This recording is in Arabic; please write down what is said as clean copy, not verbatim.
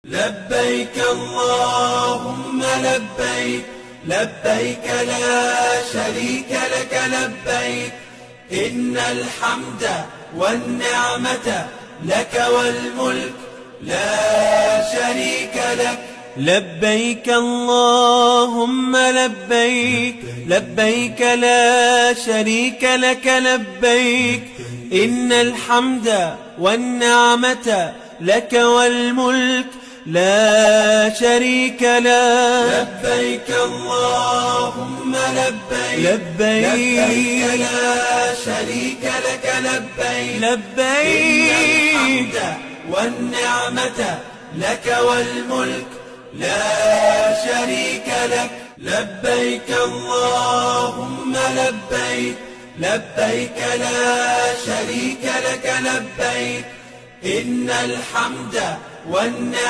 لبيك اللهم لبيك، لبيك لا شريك لك لبيك، إن الحمد والنعمة لك والملك لا شريك لك. لبيك اللهم لبيك، لبيك لا شريك لك لبيك، إن الحمد والنعمة لك والملك لا شريك لك. لبيك اللهم لبيك، لبيك لا شريك لك لبيك، لبيك إن الحمد والنعمة لك والملك لا شريك لك. لبيك اللهم لبيك، لبيك لا شريك لك لبيك، إن الحمد والنعمة